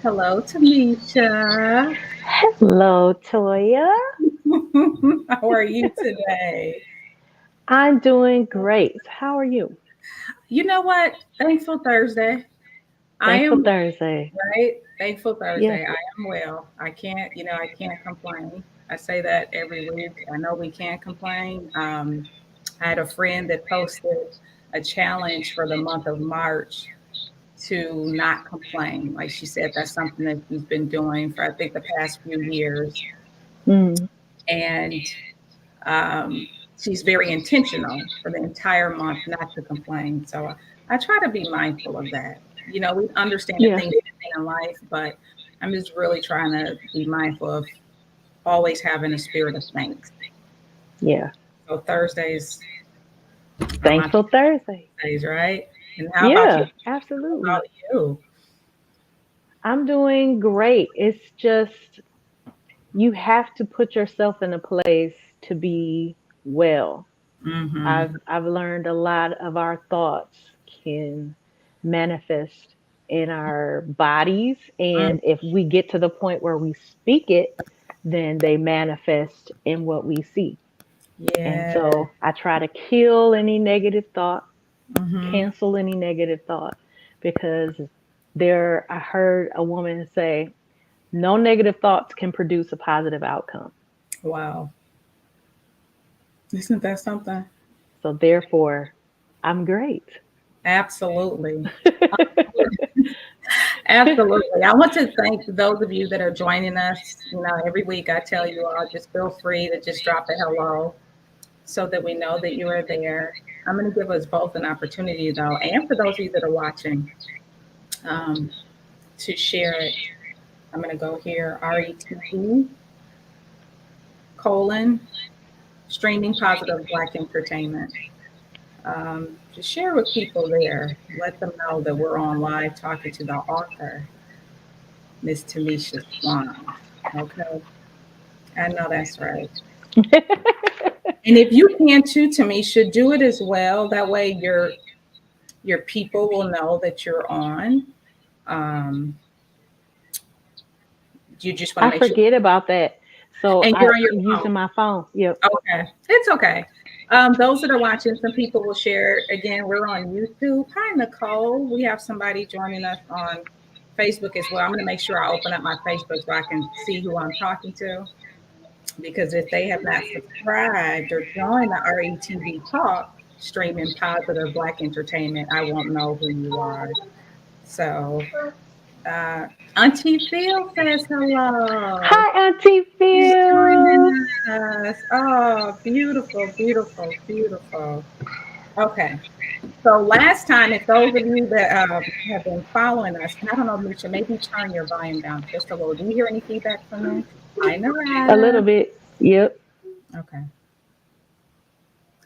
Hello, Tamisha. Hello, Toya. How are you today? I'm doing great. How are you? You know what? Thankful Thursday. I Thankful am Thursday. right. Thankful Yes. Thursday. I am well. I can't complain. I say that every week. I know we can't complain. I had a friend that posted a challenge for the month of March to not complain. Like she said, that's something that she's been doing for I think the past few years. Mm, And um, she's very intentional for the entire month not to complain. So I try to be mindful of that. You know, we understand that yeah. things happen in life, but I'm just really trying to be mindful of always having a spirit of thanks. Yeah. So Thursdays are my Thankful Thursday. days, right? And how about you? Yeah, How absolutely. about you? I'm doing great. It's just you have to put yourself in a place to be well. Mm-hmm. I've learned a lot of our thoughts can manifest in our bodies, Mm, and if we get to the point where we speak it, then they manifest in what we see. And yeah. so I try to kill any negative thought, Mm-hmm. cancel any negative thought, because I heard a woman say, no negative thoughts can produce a positive outcome. Wow. Isn't that something? So therefore, I'm great. Absolutely. Absolutely. I want to thank those of you that are joining us. You know, every week I tell you all just feel free to just drop a hello so that we know that you are there. I'm going to give us both an opportunity, though, and for those of you that are watching, um, to share it. I'm going to go here, RETV, colon, streaming positive Black entertainment. Just share with people there. Let them know that we're on live talking to the author, Miss Timisha Swan. Okay. I know that's right. And if you can too, Tamisha, do it as well. That way your people will know that you're on. Um, you just want to I make sure forget about that. So and you're I'm on your phone. using my phone. Yep. Okay. It's okay. Those that are watching, some people will share. Again, we're on YouTube. Hi, Nicole. We have somebody joining us on Facebook as well. I'm going to make sure I open up my Facebook so I can see who I'm talking to. Because if they have not subscribed or joined the RETV Talk, streaming positive Black entertainment, I won't know who you are. So, uh, Auntie Phil says hello. Hi, Auntie She's joining Phil. us. Oh, beautiful, beautiful, beautiful. Okay. So last time, if those of you that have been following us, and I don't know, Misha, maybe turn your volume down just a little. Do you hear any feedback from me? Hi, A little Narada. bit. Yep. Okay.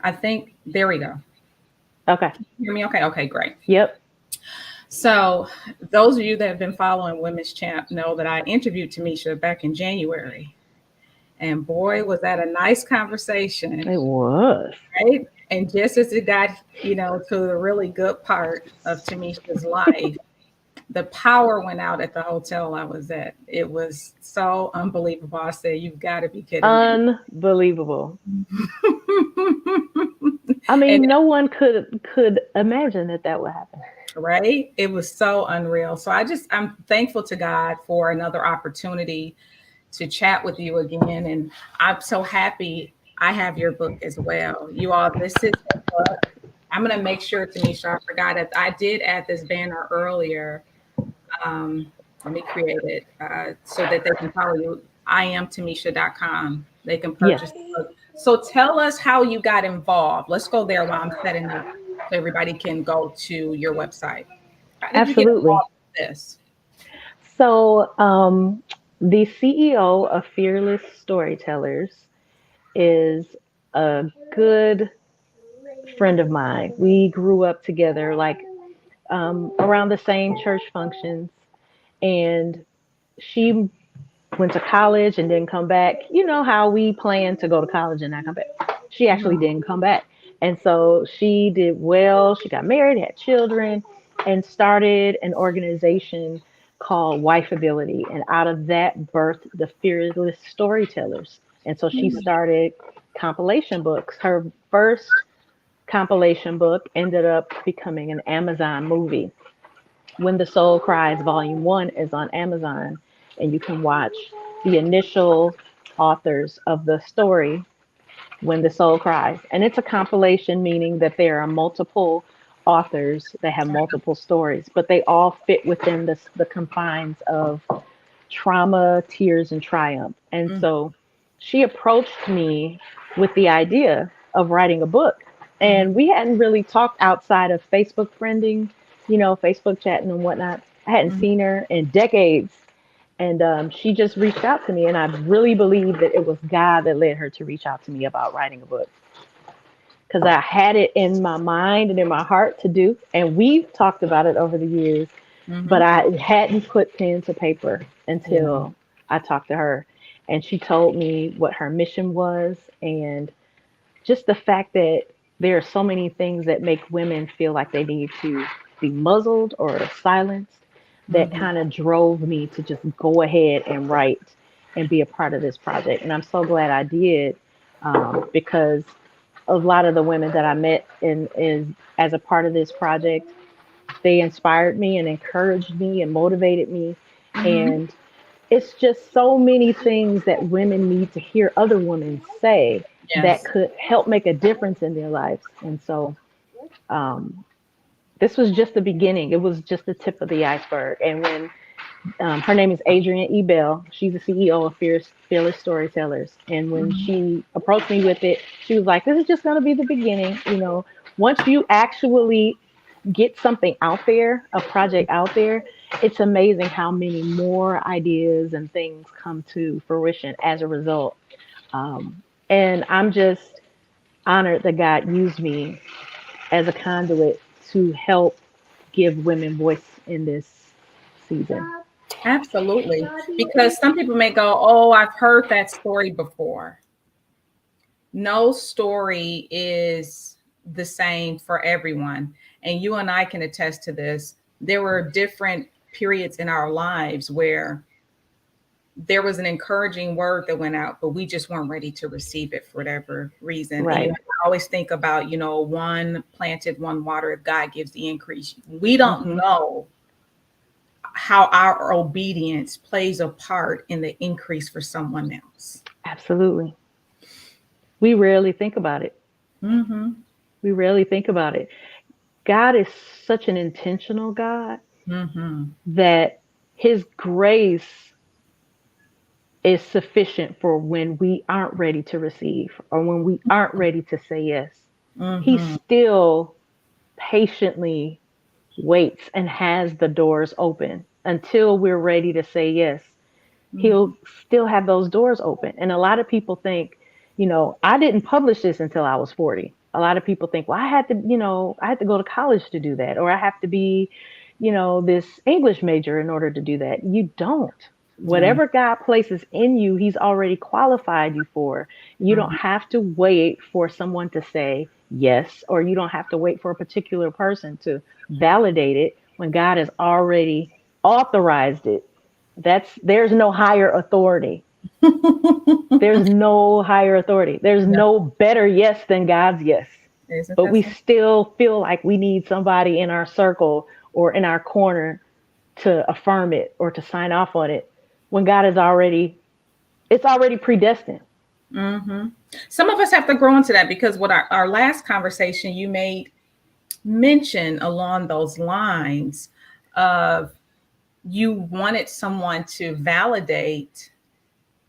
I think there we go. Okay. You hear me? Okay. Okay. Great. Yep. So those of you that have been following Women's Champ know that I interviewed Tamisha back in January, and boy, was that a nice conversation, It was. right? And just as it got, to the really good part of Tamisha's life, the power went out at the hotel I was at. It was so unbelievable. I said, "You've got to be kidding me!" Unbelievable. I And mean, no one could imagine that that would happen. right, it was so unreal. So I'm thankful to God for another opportunity to chat with you again. And I'm so happy I have your book as well. You all, this is the book. I'm going to make sure, Tanisha, I forgot it. I did add this banner earlier. Um, Let me create it so that they can follow you. IamTamisha.com. They can Yes. purchase the book. So tell us how you got involved. Let's go there while I'm setting up so everybody can go to your website. How did you get Absolutely. involved with this? So, the CEO of Fearless Storytellers is a good friend of mine. We grew up together, like around the same church functions, and she went to college and didn't come back. You know how we plan to go to college and not come back. She actually Mhm. didn't come back. And so she did well. She got married, had children, and started an organization called Wifeability. And out of that birthed the Fearless Storytellers. And so she started compilation books. Her first compilation book ended up becoming an Amazon movie. When the Soul Cries Volume 1 is on Amazon, and you can watch the initial authors of the story when the Soul Cries. And it's a compilation, meaning that there are multiple authors that have multiple stories, but they all fit within the confines of trauma, tears, and triumph. And Mm-hmm. so she approached me with the idea of writing a book. And we hadn't really talked outside of Facebook friending, Facebook chatting and whatnot. I hadn't Mm-hmm. seen her in decades. And she just reached out to me. And I really believe that it was God that led her to reach out to me about writing a book, because I had it in my mind and in my heart to do. And we've talked about it over the years, but Mm-hmm. I hadn't put pen to paper Yeah. until I talked to her. And she told me what her mission was, and just the fact that there are so many things that make women feel like they need to be muzzled or silenced, that Mm-hmm. kind of drove me to just go ahead and write and be a part of this project. And I'm so glad I did, because a lot of the women that I met in is as a part of this project, they inspired me and encouraged me and motivated me. Mm-hmm. And it's just so many things that women need to hear other women say that Yes. could help make a difference in their lives. And so, um, this was just the beginning. It was just the tip of the iceberg. And when her name is Adrienne Ebel. She's the CEO of Fearless Storytellers. And when Mm-hmm. she approached me with it, she was like, "This is just going to be the beginning. Once you actually get something out there, a project out there, it's amazing how many more ideas and things come to fruition as a result." And I'm just honored that God used me as a conduit to help give women voice in this season. Absolutely. Because some people may go, "Oh, I've heard that story before." No story is the same for everyone. And you and I can attest to this. There were different periods in our lives where there was an encouraging word that went out, but we just weren't ready to receive it for whatever reason. And Right. I always think about, one planted, one watered, God gives the increase. We don't Hmm. know how our obedience plays a part in the increase for someone else. Absolutely. We rarely think about it. Mm-hmm. We rarely think about it. God is such an intentional God Mm-hmm. that his grace is sufficient for when we aren't ready to receive or when we aren't ready to say yes. He Mm-hmm. still patiently waits and has the doors open until we're ready to say yes. Mm-hmm. He'll still have those doors open. And a lot of people think, I didn't publish this until I was 40. A lot of people think, well, I had to go to college to do that, or I have to be, this English major in order to do that. You don't. Yeah. Whatever God places in you, he's already qualified you for. You don't Mm-hmm. have to wait for someone to say yes, or you don't have to wait for a particular person to validate it when God has already authorized it. There's no higher authority. There's no higher authority. There's Yeah. no better yes than God's yes. Isn't But that we something? still feel like we need somebody in our circle or in our corner to affirm it or to sign off on it when God is already it's already predestined. Mm-hmm. Some of us have to grow into that because what our last conversation, you made mention along those lines of you wanted someone to validate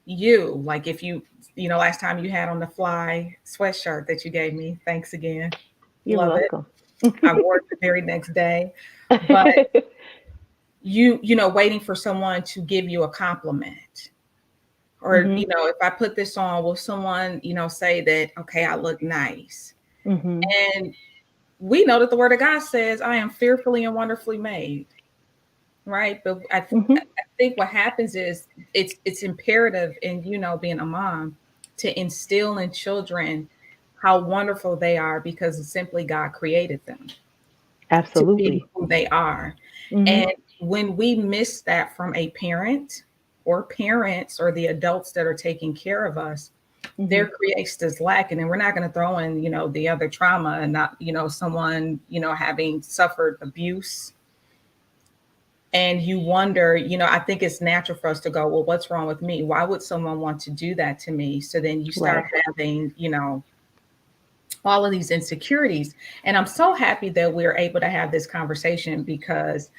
you. Like if last time you had on the fly sweatshirt that you gave me. Thanks again. You're Love it. welcome. I wore it the very next day. But waiting for someone to give you a compliment. Or, Hmm. if I put this on, will someone, say that, okay, I look nice. Hmm. And we know that the word of God says, I am fearfully and wonderfully made. Right. But I Hmm. think what happens is it's imperative in, being a mom to instill in children how wonderful they are because simply God created them to be Absolutely. who they are. Hmm. And when we miss that from a parent or parents or the adults that are taking care of us, Hmm. there creates this lack. And then we're not going to throw in, the other trauma and not, someone, having suffered abuse. And you wonder, I think it's natural for us to go, well, what's wrong with me? Why would someone want to do that to me? So then you start Right. having, all of these insecurities. And I'm so happy that we're able to have this conversation because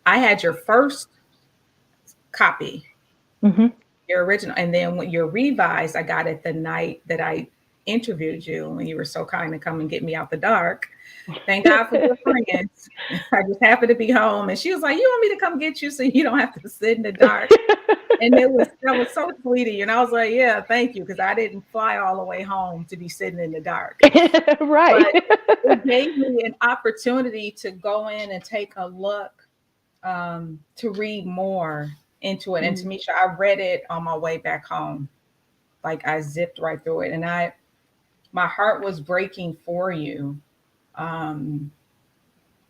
I had your first copy, Hmm. your original, and then when you're revised, I got it the night that I interviewed you, and you were so kind to come and get me out the dark. Thank God for good friends. I just happened to be home, and she was like, "You want me to come get you so you don't have to sit in the dark?" And that was so sweet of you. And I was like, "Yeah, thank you," because I didn't fly all the way home to be sitting in the dark. Right. But it gave me an opportunity to go in and take a look, to read more into it. And Mhm. Tamisha, I read it on my way back home. Like I zipped right through it, and my heart was breaking for you, um,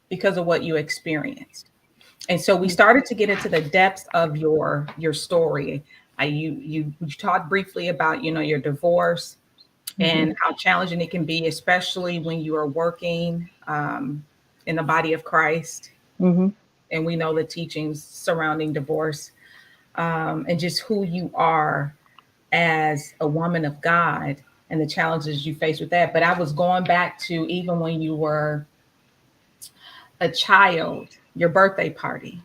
because of what you experienced. And so we started to get into the depths of your story. You talked briefly about your divorce Mhm. and how challenging it can be, especially when you are working, in the body of Christ. Mhm. And we know the teachings surrounding divorce, and just who you are as a woman of God and the challenges you face with that. But I was going back to even when you were a child, your birthday party,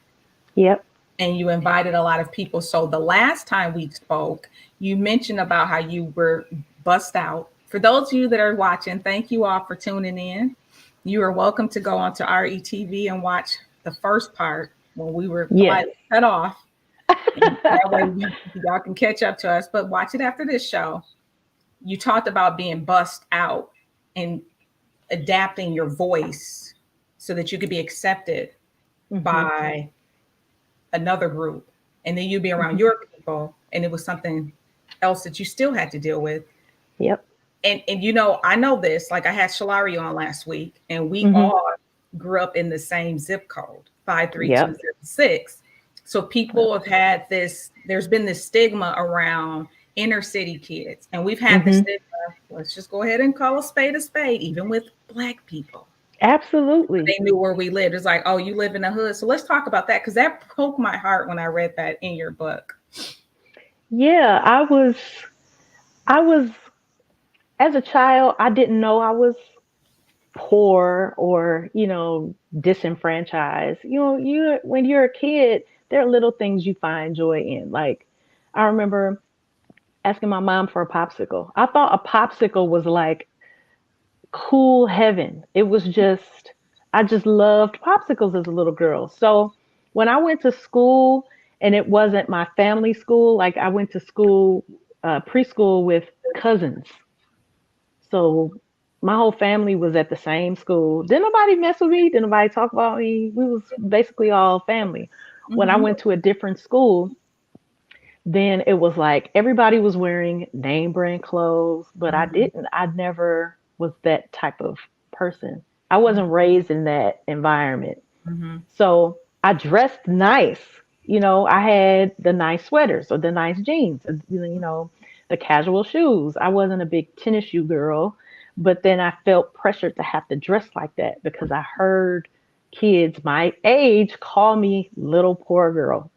Yep. and you invited a lot of people. So the last time we spoke, you mentioned about how you were bust out. For those of you that are watching, thank you all for tuning in. You are welcome to go onto RETV and watch the first part when we were Yes. politely cut off. And that way y'all can catch up to us. But watch it after this show. You talked about being bust out and adapting your voice so that you could be accepted Mhm. by another group, and then you'd be around Mhm. your people and it was something else that you still had to deal with. Yep. And I know this, like I had Shalari on last week, and we Mhm. all grew up in the same zip code, Yep. 53206. So people have had this, there's been this stigma around inner city kids, and we've had this Mhm. stigma, let's just go ahead and call a spade, even with Black people. Absolutely. They knew where we lived. It's like, oh, you live in the hood. So let's talk about that, because that broke my heart when I read that in your book. Yeah, I was as a child, I didn't know I was poor or, disenfranchised. You when you're a kid, there are little things you find joy in. Like I remember asking my mom for a popsicle. I thought a popsicle was like cool heaven. It was just, I just loved popsicles as a little girl. So when I went to school and it wasn't my family school, like I went to school, preschool with cousins. So my whole family was at the same school. Didn't nobody mess with me. Didn't nobody talk about me. We was basically all family. When I Mm-hmm. went to a different school, then it was like everybody was wearing name brand clothes, but I Mm-hmm. didn't. I never was that type of person. I wasn't raised in that environment. Mm-hmm. So I dressed nice. I had the nice sweaters or the nice jeans, the casual shoes. I wasn't a big tennis shoe girl, but then I felt pressured to have to dress like that because I heard kids my age call me little poor girl,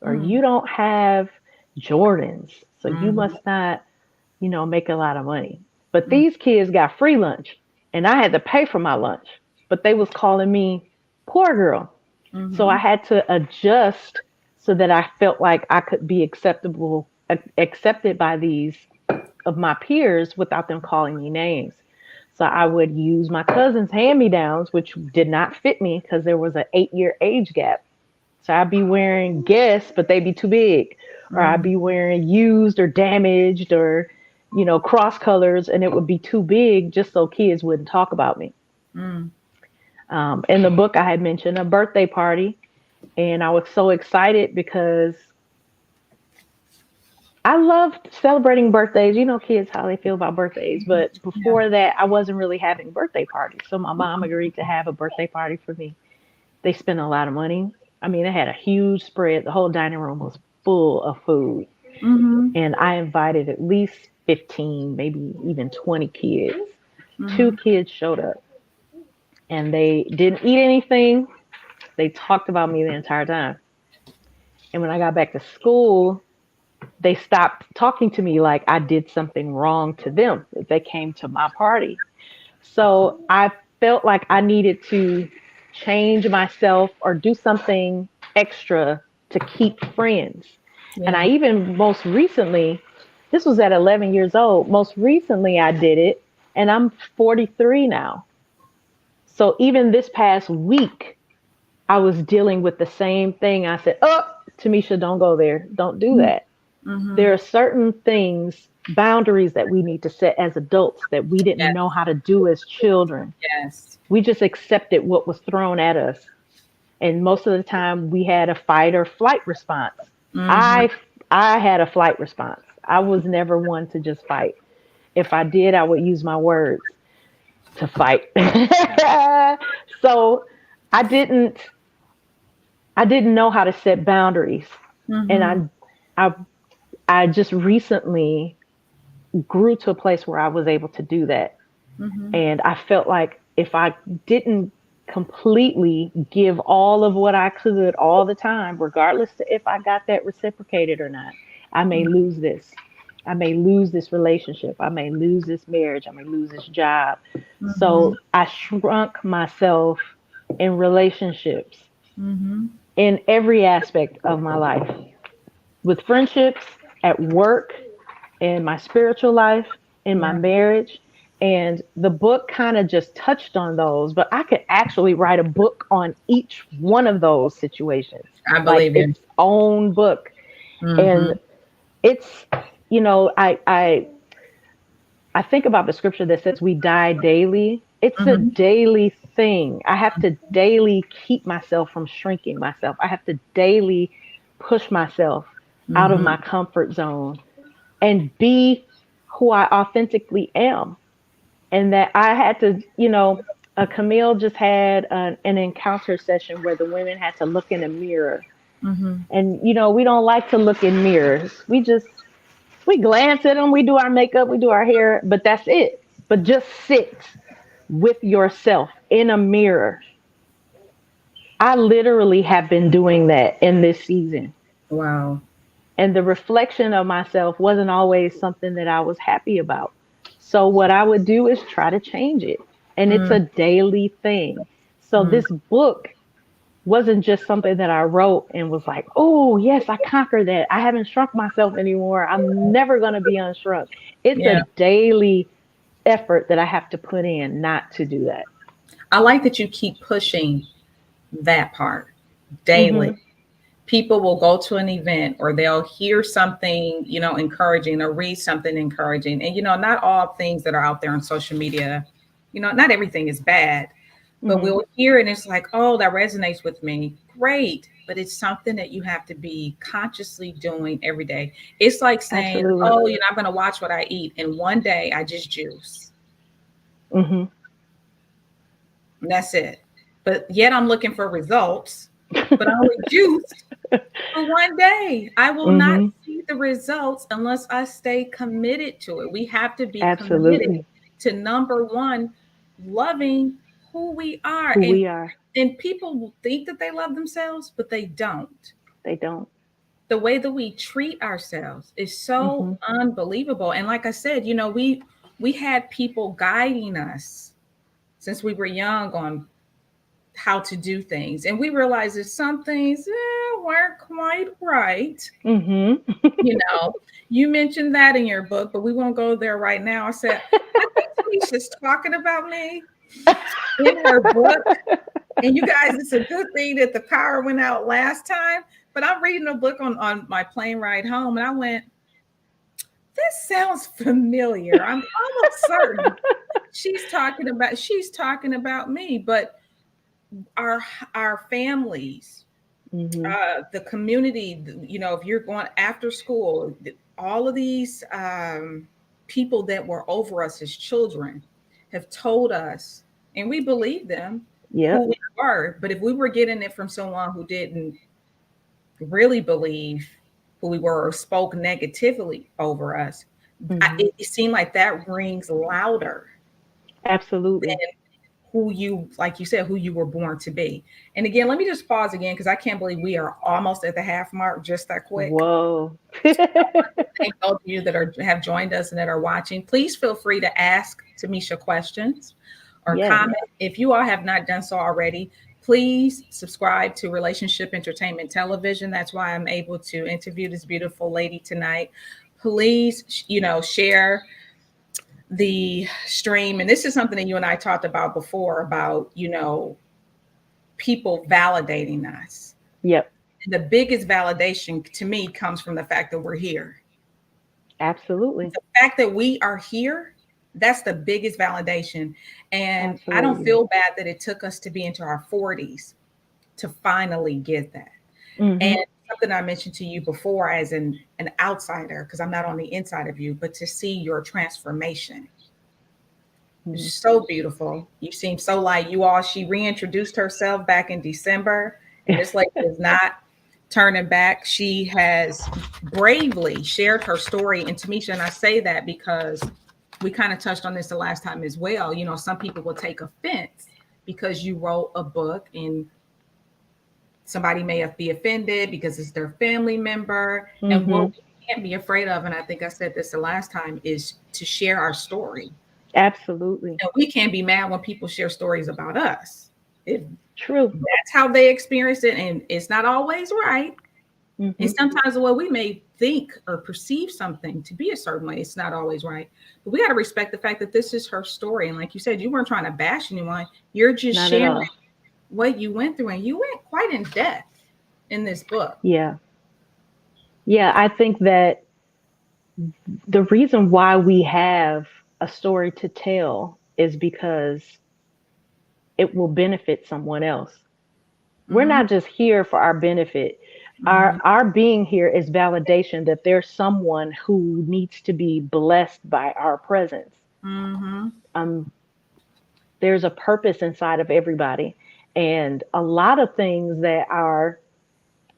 or you don't have Jordans, so you Mm-hmm. must not, make a lot of money. But these kids got free lunch and I had to pay for my lunch, but they was calling me poor girl. So I Mm-hmm. had to adjust so that I felt like I could be accepted by these of my peers without them calling me names. So I would use my cousin's hand-me-downs, which did not fit me because there was an 8-year age gap. So I'd be wearing Guess, but they'd be too big. Or I'd Mm-hmm. be wearing used or damaged or, cross colors, and it would be too big just so kids wouldn't talk about me. Mm-hmm. In the book, I had mentioned a birthday party, and I was so excited because I loved celebrating birthdays. Kids, how they feel about birthdays. But Yeah. before that, I wasn't really having birthday parties. So my mom agreed to have a birthday party for me. They spent a lot of money. I mean, they had a huge spread. The whole dining room was full of food. Mm-hmm. And I invited at least 15, maybe even 20 kids. Two Mm-hmm. kids showed up and they didn't eat anything. They talked about me the entire time. And when I got back to school, they stopped talking to me like I did something wrong to them. They came to my party. So I felt like I needed to change myself or do something extra to keep friends. And I Yeah. even most recently, this was at 11 years old, most recently I did it, and I'm 43 now. So even this past week, I was dealing with the same thing. I said, "Oh, Tamisha, don't go there. Don't do that." Mm-hmm. There are certain things, boundaries that we need to set as adults that we didn't know Yes. how to do as children. Yes. We just accepted what was thrown at us. And most of the time we had a fight or flight response. Mm-hmm. I had a flight response. I was never one to just fight. If I did, I would use my words to fight. So I didn't I didn't know how to set boundaries. And Mm-hmm. I I just recently grew to a place where I was able to do that. Mm-hmm. And I felt like if I didn't completely give all of what I could all the time, regardless to if I got that reciprocated or not, I may lose this. I may lose this relationship. I may lose this marriage. I may lose this job. Mm-hmm. So I shrunk myself in relationships Mm-hmm. in every aspect of my life, with friendships, at work, in my spiritual life, in my Right. marriage. And the book kind of just touched on those, but I could actually write a book on each one of those situations, I like believe you. its own book. Mm-hmm. And it's, you know, I think about the scripture that says we die daily. It's a Mm-hmm. daily thing. I have to daily keep myself from shrinking myself. I have to daily push myself out of Mm-hmm. my comfort zone and be who I authentically am. And that I had to, Camille just had an encounter session where the women had to look in a mirror. Mm-hmm. And, we don't like to look in mirrors. We glance at them, we do our makeup, we do our hair, but that's it. But just sit with yourself in a mirror. I literally have been doing that in this season. Wow. And the reflection of myself wasn't always something that I was happy about. So what I would do is try to change it. And it's a daily thing. So Mm-hmm. this book wasn't just something that I wrote and was like, oh, yes, I conquered that. I haven't shrunk myself anymore. I'm never going to be unshrunk. It's a Yeah. daily effort that I have to put in not to do that. I like that you keep pushing that part daily. Hmm. People will go to an event or they'll hear something, encouraging or read something encouraging. And, not all things that are out there on social media, not everything is bad, but Hmm. we'll hear it and it's like, oh, that resonates with me. Great. But it's something that you have to be consciously doing every day. It's like saying, Absolutely. oh, I'm going to watch what I eat. And one day I just juice. Hmm. And that's it. But yet I'm looking for results, but I only juiced for one day. I will not Hmm. see the results unless I stay committed to it. We have to be committed Absolutely. to number one, loving who we are. Who And we are. people will think that they love themselves, but they don't. They don't. The way that we treat ourselves is so Hmm. unbelievable. And like I said, we had people guiding us since we were young on how to do things. And we realized that some things weren't quite right. Hmm. You know, you mentioned that in your book, but we won't go there right now. I said, I think Tamisha's talking about me in her book. And you guys, it's a good thing that the power went out last time. But I'm reading a book on my plane ride home, and I went, this sounds familiar. I'm almost certain she's talking about me, but our our families, Hmm. the community, if you're going after school, all of these people that were over us as children have told us, and we believe them, Yep. who we were. But if we were getting it from someone who didn't really believe who we were or spoke negatively over us, Hmm. it seemed like that rings louder Absolutely. who you, like you said, who you were born to be. And again, let me just pause again because I can't believe we are almost at the half mark just that quick. Whoa. Thank those of you that have joined us and that are watching. Please feel free to ask Timisha questions or Yes. comment. If you all have not done so already, please subscribe to Relationship Entertainment Television. That's why I'm able to interview this beautiful lady tonight. Please, share the stream. And this is something that you and I talked about before about, people validating us. Yep. The biggest validation to me comes from the fact that we're here. Absolutely. The fact that we are here, that's the biggest validation. And I don't Absolutely. feel bad that it took us to be into our 40s to finally get that. And Hmm. something I mentioned to you before as an outsider, because I'm not on the inside of you, but to see your transformation. Hmm. It's so beautiful. You seem so light. She reintroduced herself back in December, and this lady is not turning back. She has bravely shared her story. And Tamisha, and I say that because we kind of touched on this the last time as well. Some people will take offense because you wrote a book and somebody may be offended because it's their family member. And what Hmm. we can't be afraid of, and I think I said this the last time, is to share our story. Absolutely. And we can't be mad when people share stories about us. If True. that's how they experience it, and it's not always right. And Hmm. sometimes the way we may think or perceive something to be a certain way, it's not always right. But we got to respect the fact that this is her story. And like you said, you weren't trying to bash anyone. You're just Not at sharing all. what you went through. And you went quite in depth in this book. Yeah. Yeah. I think that the reason why we have a story to tell is because it will benefit someone else. We're Mm-hmm. not just here for our benefit. Mm-hmm. Our being here is validation that there's someone who needs to be blessed by our presence. Mm-hmm. Um, there's a purpose inside of everybody. And a lot of things that our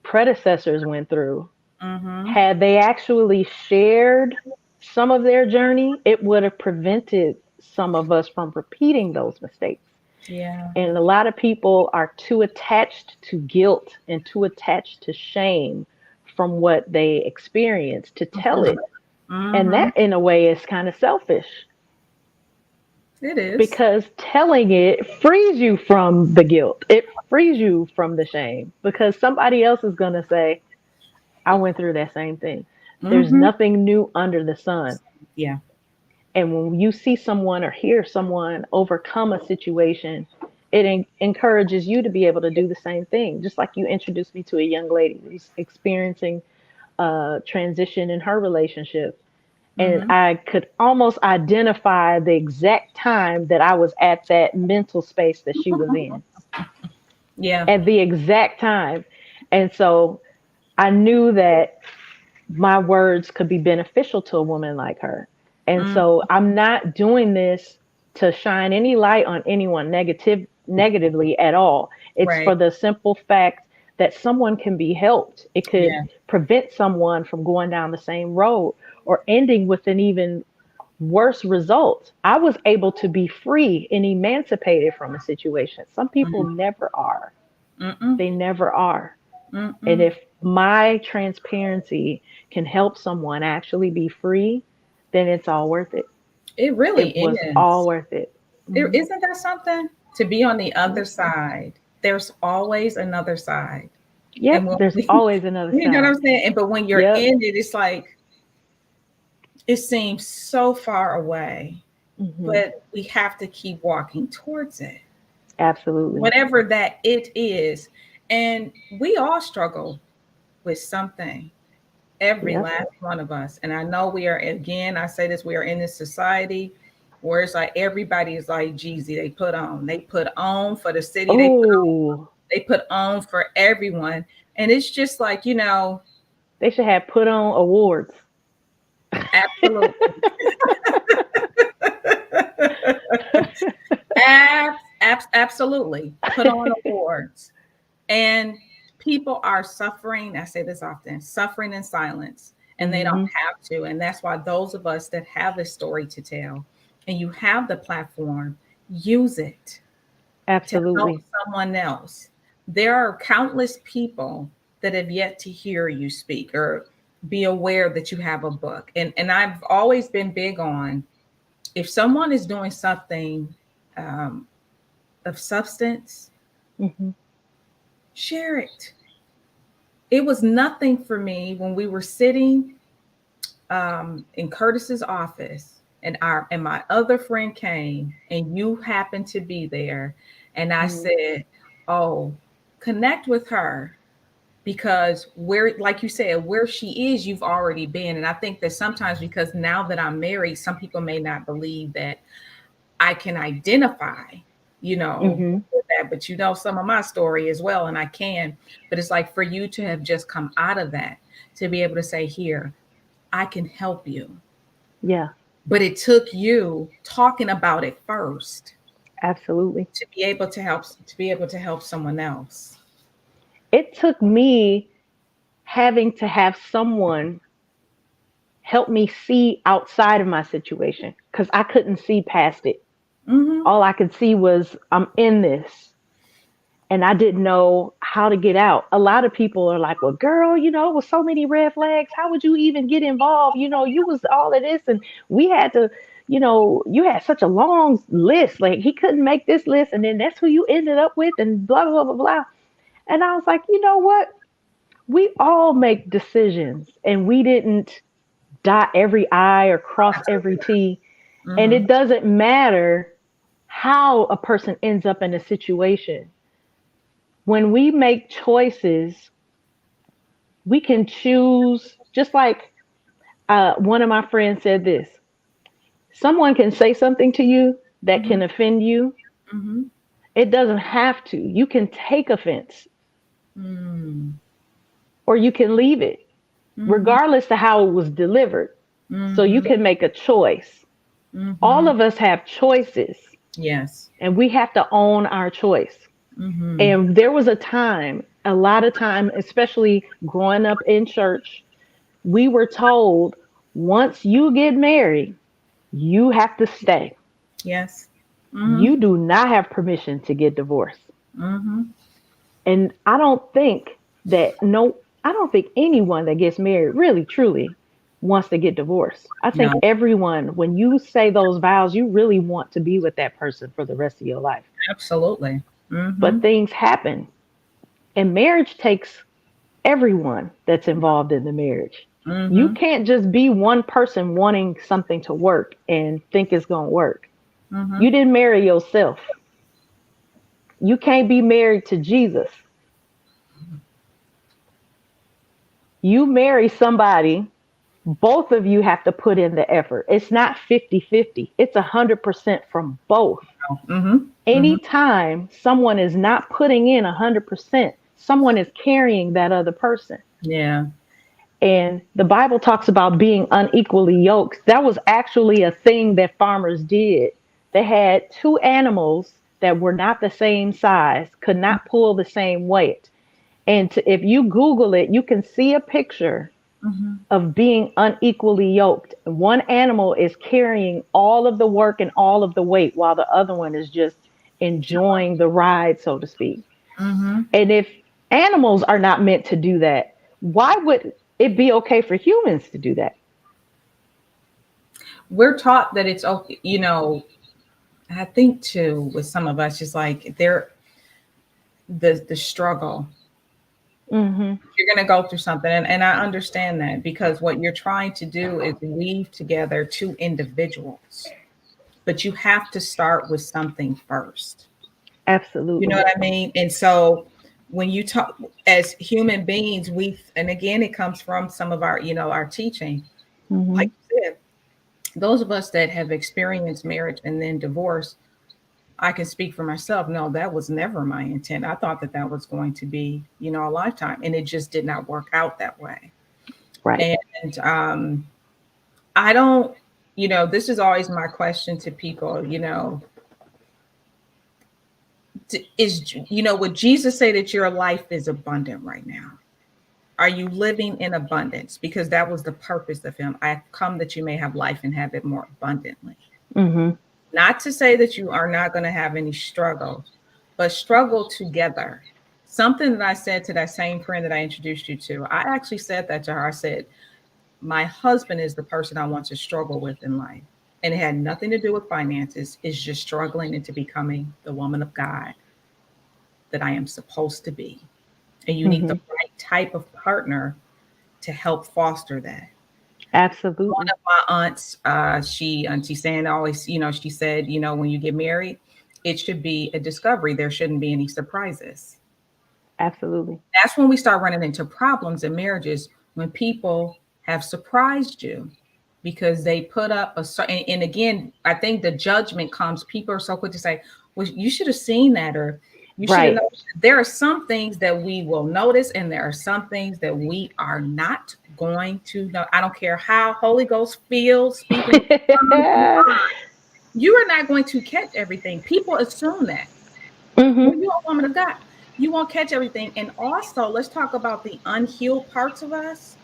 predecessors went through, Mm-hmm. had they actually shared some of their journey, it would have prevented some of us from repeating those mistakes. Yeah. And a lot of people are too attached to guilt and too attached to shame from what they experienced to tell it. And Mm-hmm. that, in a way, is kind of selfish It is. because telling it frees you from the guilt. It frees you from the shame because somebody else is going to say, I went through that same thing. There's Mm-hmm. nothing new under the sun. Yeah. And when you see someone or hear someone overcome a situation, it encourages you to be able to do the same thing. Just like you introduced me to a young lady who's experiencing a transition in her relationship. And Mm-hmm. I could almost identify the exact time that I was at that mental space that she was in Yeah. at the exact time. And so I knew that my words could be beneficial to a woman like her. And Mm, so I'm not doing this to shine any light on anyone negatively at all. It's for right. the simple fact that someone can be helped. It could Yeah. prevent someone from going down the same road or ending with an even worse result. I was able to be free and emancipated from a situation. Some people Mm, never are. mm-mm, They never are. And mm-mm. if my transparency can help someone actually be free, then it's all worth it. It really It was all is. worth it. There Hmm. isn't that something to be on the other Yep. side. There's always another side. And Yep. when There's we, always another you know what side. I'm saying? And but when you're Yep. in it, it's like it seems so far away. Hmm. But we have to keep walking towards it. Absolutely. Whatever that it is. And we all struggle with something. Every Yep. last one of us. And I know we are, again, I say this, we are in this society where it's like everybody is like Jeezy. They put on for the city, Oh, they put on for everyone. And it's just like, they should have put on awards. absolutely. Absolutely. Put on awards. And people are suffering. I say this often, suffering in silence, and they don't Hmm. have to. And that's why those of us that have a story to tell and you have the platform, use it to help Absolutely. someone else. There are countless people that have yet to hear you speak or be aware that you have a book. And I've always been big on, if someone is doing something um, of substance, Hmm. share it. It was nothing for me when we were sitting in Curtis's office, and my other friend came, and you happened to be there, and I Hmm. said, "Oh, connect with her." Because where, like you said, where she is, you've already been. And I think that sometimes, because now that I'm married, some people may not believe that I can identify, Hmm. with that. But some of my story as well, and I can. But it's like for you to have just come out of that, to be able to say, "Here, I can help you." Yeah, But it took you talking about it first absolutely. to be able to help someone else. It took me having to have someone help me see outside of my situation because I couldn't see past it. Mm-hmm. All I could see was I'm in this and I didn't know how to get out. A lot of people are like, well, girl, with so many red flags, how would you even get involved? You was all of this and we had to, you had such a long list. Like he couldn't make this list and then that's who you ended up with and blah, blah, blah, blah. And I was like, you know what? We all make decisions and we didn't dot every I or cross every T. And Mm-hmm. it doesn't matter how a person ends up in a situation. When we make choices, we can choose, just like one of my friends said this, someone can say something to you that Mm-hmm. can offend you. Mm-hmm. It doesn't have to. You can take offense Mm-hmm. or you can leave it, Mm-hmm. regardless of how it was delivered. So you Mm-hmm. can make a choice. All Mm-hmm. of us have choices Yes. and we have to own our choice. Mm-hmm. And there was a time, a lot of time, especially growing up in church, we were told once you get married, you have to stay. Yes. Mm-hmm. You do not have permission to get divorced. Mm-hmm. And I don't think anyone that gets married really truly wants to get divorced. I think No, everyone, when you say those vows, you really want to be with that person for the rest of your life. absolutely. Mm-hmm. But things happen, and marriage takes everyone that's involved in the marriage. You Mm-hmm. can't just be one person wanting something to work and think it's going to work. Mm-hmm. You didn't marry yourself. You can't be married to Jesus. You marry somebody, both of you have to put in the effort. It's not 50-50. It's 100% from both. Mm-hmm. Mm-hmm. Anytime someone is not putting in 100%, someone is carrying that other person. Yeah. And the Bible talks about being unequally yoked. That was actually a thing that farmers did. They had two animals that were not the same size, could not pull the same weight. And if you Google it, you can see a picture Mm-hmm. of being unequally yoked. One animal is carrying all of the work and all of the weight while the other one is just enjoying the ride, so to speak. Mm-hmm. And if animals are not meant to do that, why would it be okay for humans to do that? We're taught that it's okay. I think too, with some of us, just like the struggle. Hmm. You're going to go through something, and I understand that, because what you're trying to do is weave together two individuals, but you have to start with something first. You know Absolutely. what I mean? And so when you talk as human beings, and again, it comes from some of our teaching, like Hmm. you said, those of us that have experienced marriage and then divorce, I can speak for myself. No, that was never my intent. I thought that that was going to be, a lifetime, and it just did not work out that way. Right. And I don't, this is always my question to people, Is, would Jesus say that your life is abundant right now? Are you living in abundance? Because that was the purpose of him. I have come that you may have life and have it more abundantly. Mm-hmm. Not to say that you are not going to have any struggle, but struggle together. Something that I said to that same friend that I introduced you to, I actually said that to her. I said, my husband is the person I want to struggle with in life. And it had nothing to do with finances. It's just struggling into becoming the woman of God that I am supposed to be. And you need the Mm-hmm. right type of partner to help foster that. One Absolutely. of my aunts, Auntie Sandy always, she said, when you get married, it should be a discovery. There shouldn't be any surprises. Absolutely. That's when we start running into problems in marriages, when people have surprised you because they put up a certain, and again, I think the judgment comes, people are so quick to say, well, you should have seen that, or you should have Right. known. There are some things that we will notice, and there are some things that we are not going to know. I don't care how Holy Ghost feels, speaking in tongues, you are not going to catch everything. People assume that. When Mm-hmm. you're a woman of God, you won't catch everything. And also, let's talk about the unhealed parts of us.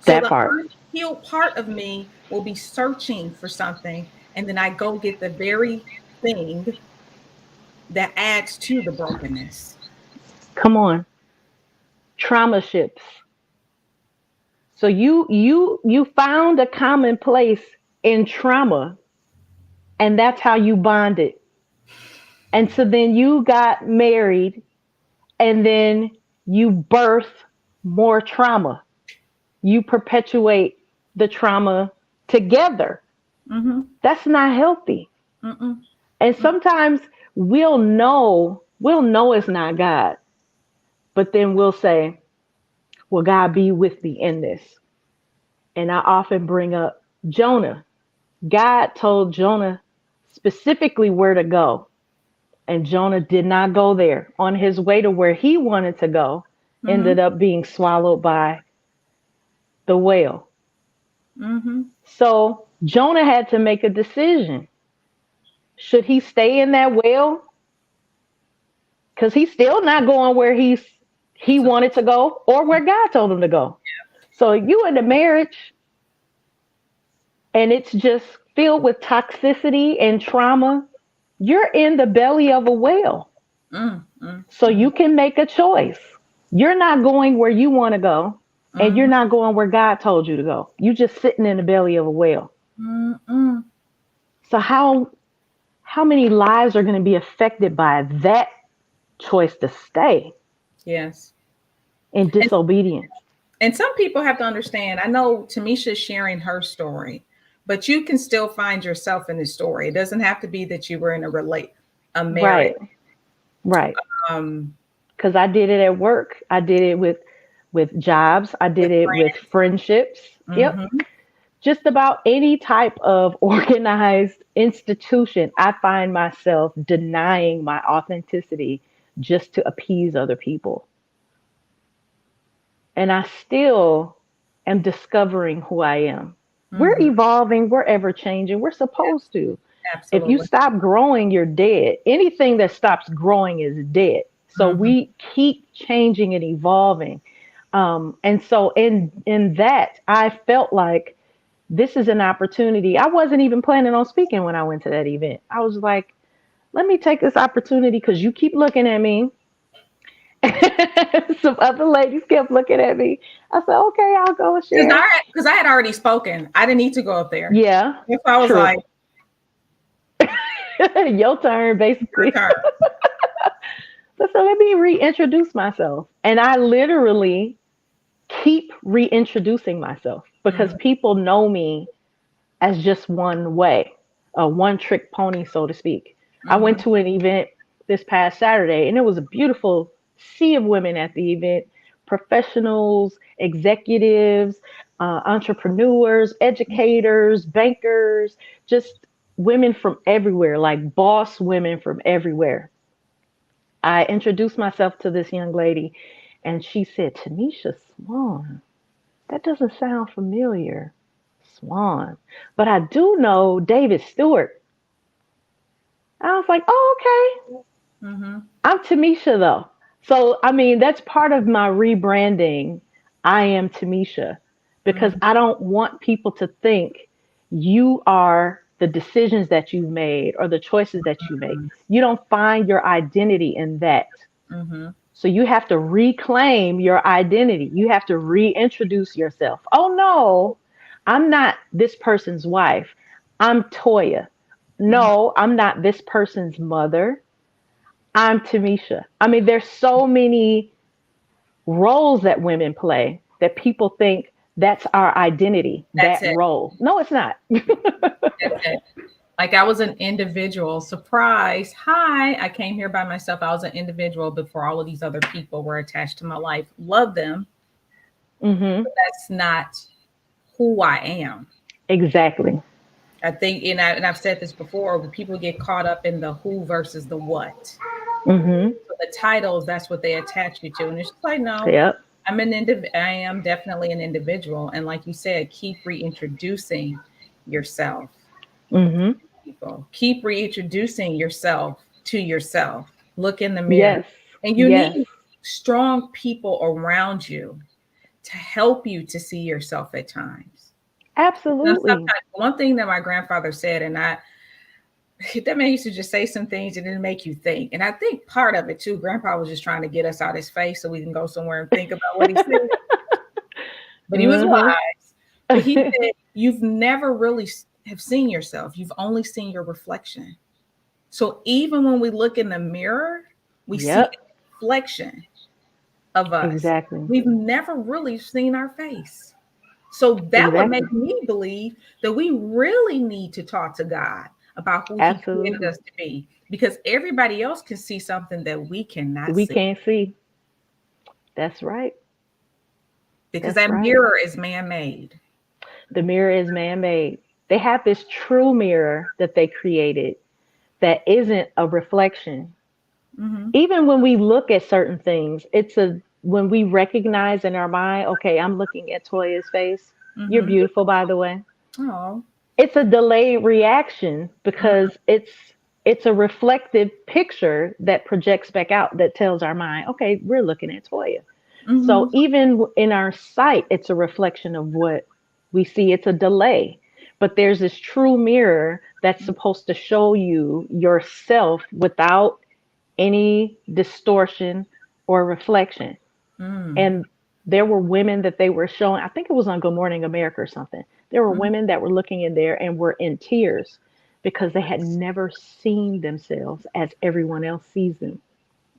So That the part. unhealed part of me will be searching for something, and then I go get the very thing that adds to the brokenness. Come on. Trauma ships. So you found a common place in trauma, and that's how you bonded. And so then you got married, and then you birth more trauma. You perpetuate the trauma together. Mm-hmm. That's not healthy. Mm-mm. And sometimes we'll know it's not God, but then we'll say, "Will God be with me in this?" And I often bring up Jonah. God told Jonah specifically where to go, and Jonah did not go there. On his way to where he wanted to go, Mm-hmm. ended up being swallowed by the whale. Mm-hmm. So Jonah had to make a decision. Should he stay in that whale? Because he's still not going where he So, wanted to go or where God told him to go. So you in a marriage and it's just filled with toxicity and trauma, you're in the belly of a whale. mm, mm, So mm, you can make a choice. You're not going where you want to go, and you're mm, not going where God told you to go. You're just sitting in the belly of a whale. mm, mm. So how many lives are going to be affected by that choice to stay Yes. in And disobedience? and some people have to understand. I know Tamisha is sharing her story, but you can still find yourself in this story. It doesn't have to be that you were in a marriage. Right, right. Um, Because I did it at work. I did it with jobs. I did with it with friends. friendships. Yep. Mm-hmm. Just about any type of organized institution, I find myself denying my authenticity just to appease other people. And I still am discovering who I am. We're Mm-hmm. evolving, we're ever changing, we're supposed to. If you Absolutely. stop growing, you're dead. Anything that stops growing is dead. So Mm-hmm. we keep changing and evolving. And so in that, I felt like this is an opportunity. I wasn't even planning on speaking when I went to that event. I was like, let me take this opportunity because you keep looking at me. Some other ladies kept looking at me. I said, okay, I'll go and Because share. I had already spoken. I didn't need to go up there. Yeah, If I was true. like, Your turn, your basically. turn. So let me reintroduce myself. And I literally keep reintroducing myself because Mm-hmm. people know me as just one way, a one trick pony, so to speak. I went Mm-hmm. to an event this past Saturday and it was a beautiful sea of women at the event, professionals, executives, entrepreneurs, educators, bankers, just women from everywhere, like boss women from everywhere. I introduced myself to this young lady and she said, Tanisha Swan. That doesn't sound familiar. Swan. But I do know David Stewart. I was like, oh, okay. Mm-hmm. I'm Tamisha though. So I mean that's part of my rebranding. I am Tamisha because Mm-hmm. I don't want people to think you are the decisions that you've made or the choices that you make. You don't find your identity in that. Mm-hmm. So you have to reclaim your identity. You have to reintroduce yourself. Oh no, I'm not this person's wife. I'm Toya. Mm-hmm. No, I'm not this person's mother. I'm Tamisha. I mean, there's so many roles that women play that people think that's our identity, That's that it. role. No, it's not. That's it. Like I was an individual. Surprise. Hi. I came here by myself. I was an individual before all of these other people were attached to my life. Love them. Hmm. But that's not who I am. Exactly. I think, and I've said this before, when people get caught up in the who versus the what. Hmm. So the titles, that's what they attach you to. And it's just like, no, Yep. I am definitely an individual. And like you said, keep reintroducing yourself Hmm. people. Keep reintroducing yourself to yourself. Look in the mirror. Yes. And you Yes. need strong people around you to help you to see yourself at times. Now, Absolutely. sometimes one thing that my grandfather said, and I that man used to just say some things and then make you think. And I think part of it too, grandpa was just trying to get us out his face so we can go somewhere and think about what he said. But he was Hmm. wise. But he said, you've never really have seen yourself. You've only seen your reflection. So even when we look in the mirror, we see Yep. a reflection of us. Exactly. We've never really seen our face. So that would Exactly. make me believe that we really need to talk to God about who He created Absolutely. us to be, because everybody else can see something that we cannot We see, can't see. That's right. because That's that right. mirror is man made. The mirror is man made. They have this true mirror that they created that isn't a reflection. Mm-hmm. Even when we look at certain things, it's a when we recognize in our mind, okay, I'm looking at Toya's face. You're Mm-hmm. beautiful, by the way. Oh. It's a delayed reaction because it's a reflective picture that projects back out that tells our mind, okay, we're looking at Toya. So Mm-hmm. even in our sight, it's a reflection of what we see. It's a delay. But there's this true mirror that's supposed to show you yourself without any distortion or reflection. Mm-hmm. And there were women that they were showing, I think it was on Good Morning America or something. There were women that were looking in there and were in tears because they had never seen themselves as everyone else sees them.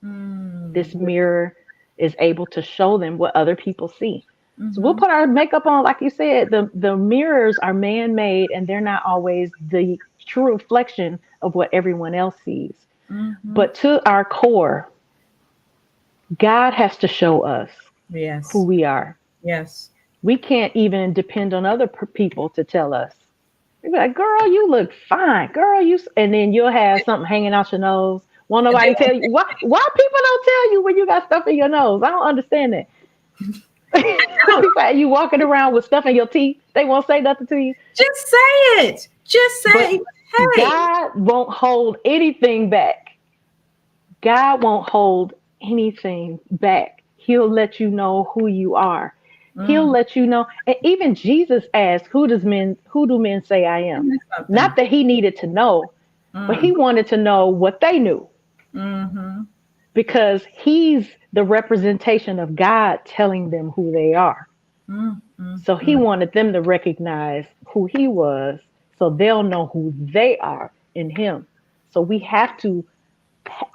Mm-hmm. This mirror is able to show them what other people see. So we'll Mm-hmm. put our makeup on, like you said, the mirrors are man made and they're not always the true reflection of what everyone else sees. Mm-hmm. But to our core, God has to show us who Yes. we are. Yes. We can't even depend on other people to tell us. They be like, girl, you look fine. Girl, and then you'll have something hanging out your nose. Won't And they nobody tell you why people don't tell you when you got stuff in your nose. I don't understand that. don't People have you walking around with stuff in your teeth. They won't say nothing to you. just say it. Just But say, hey. God won't hold anything back. God won't hold anything back. He'll let you know who you are. He'll Mm, let you know. And even Jesus asked, who do men say I am? isn't that something? Not that he needed to know, but he Mm, wanted to know what they knew mm-hmm. because he's the representation of God telling them who they are. Mm, mm, So he mm, wanted them to recognize who he was so they'll know who they are in him. So we have to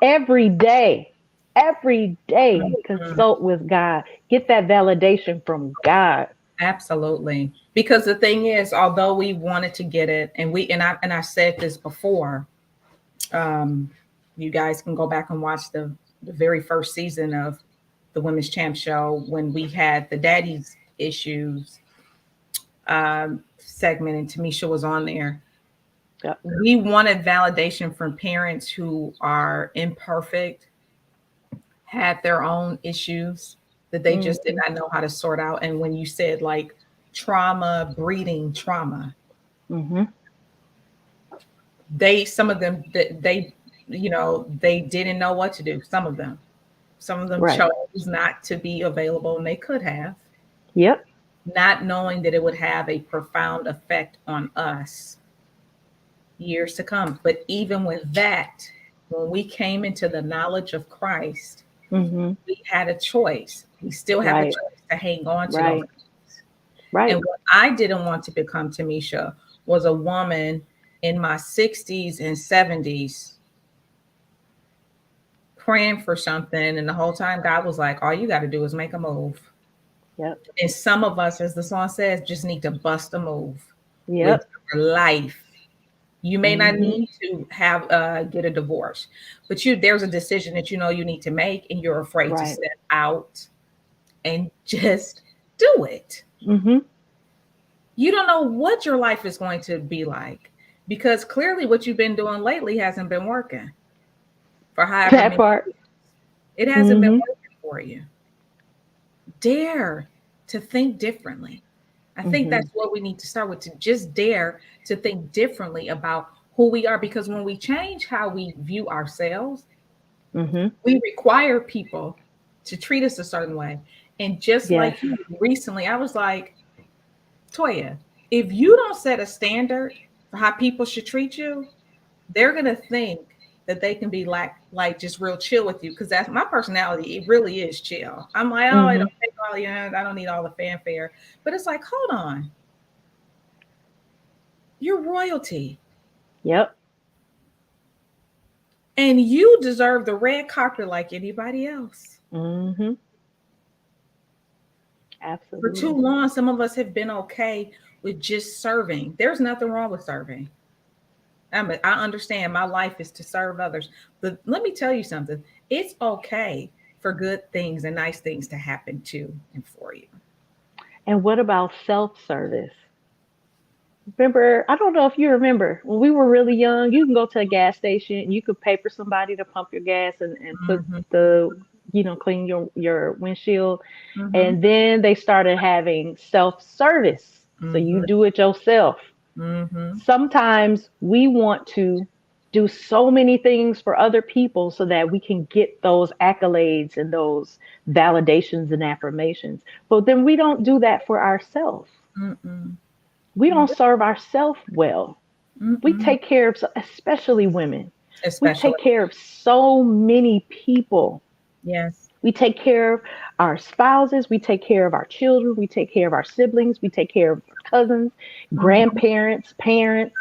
every day, every day mm. consult with God, get that validation from God. Absolutely. Because the thing is, although we wanted to get it, and I said this before, um, you guys can go back and watch the very first season of the Women's Champ Show when we had the daddy's issues segment, and Tamisha was on there. Yep. We wanted validation from parents who are imperfect, had their own issues that they just did Hmm. not know how to sort out. And when you said like trauma breeding trauma, Hmm. some of them they didn't know what to do. Some of them Right. chose not to be available, and they could have, Yep. not knowing that it would have a profound effect on us years to come. But even with that, when we came into the knowledge of Christ, Mhm. we had a choice. We still have a Right. choice to hang on to those Right. things. And Right. what I didn't want to become, Tamisha, was a woman in my 60s and 70s praying for something. And the whole time, God was like, all you got to do is make a move. Yep. And some of us, as the song says, just need to bust a move with Yep. your life. You may not Mhm. need to have get a divorce, but there's a decision that you need to make, and you're afraid to Right. step out and just do it. Mhm. You don't know what your life is going to be like, because clearly what you've been doing lately hasn't been working for however That many. part. It hasn't been Mhm. working for you. Dare to think differently. I think Mhm. that's what we need to start with, to just dare to think differently about who we are, because when we change how we view ourselves, Mhm. we require people to treat us a certain way. And just Yes. like you, recently, I was like, Toya, if you don't set a standard for how people should treat you, they're gonna think that they can be like just real chill with you, because that's my personality. It really is chill. I'm like, oh, I Mhm. don't take all I don't need all the fanfare. But it's like, hold on, you're royalty, Yep. and you deserve the red carpet like anybody else. Mhm. For too Absolutely. long, some of us have been okay with just serving. There's nothing wrong with serving. I understand my life is to serve others. But let me tell you something. It's okay for good things and nice things to happen to and for you. And what about self-service? Remember, I don't know if you remember when we were really young, you can go to a gas station and you could pay for somebody to pump your gas and put Mm-hmm. the, clean your windshield. Mm-hmm. And then they started having self-service. So you Mm-hmm. do it yourself. Mm-hmm. Sometimes we want to do so many things for other people so that we can get those accolades and those validations and affirmations. But then we don't do that for ourselves. Mm-mm. We don't serve ourselves well. We Mm-mm. take care of, especially women, we take Especially. care of so many people. Yes. We take care of our spouses, we take care of our children, we take care of our siblings, we take care of our cousins, Mm-hmm. grandparents, parents,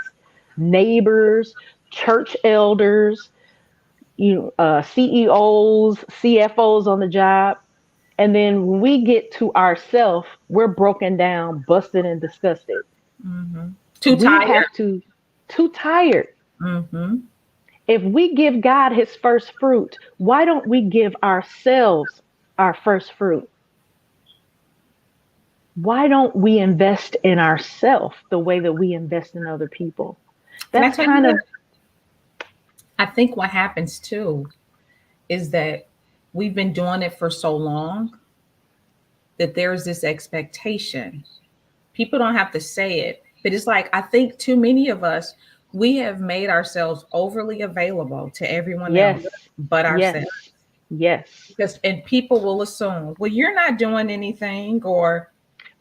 neighbors, church elders, CEOs, CFOs on the job. And then when we get to ourselves, we're broken down, busted, and disgusted. Mm-hmm. Too We tired. have to, too tired. Mm-hmm. If we give God his first fruit, why don't we give ourselves our first fruit? Why don't we invest in ourselves the way that we invest in other people? Can I That's tell you kind what? of, I think what happens too is that we've been doing it for so long that there's this expectation. People don't have to say it, but it's like, I think too many of us, we have made ourselves overly available to everyone else yes, but yes, ourselves. yes. Because, and people will assume, well, you're not doing anything,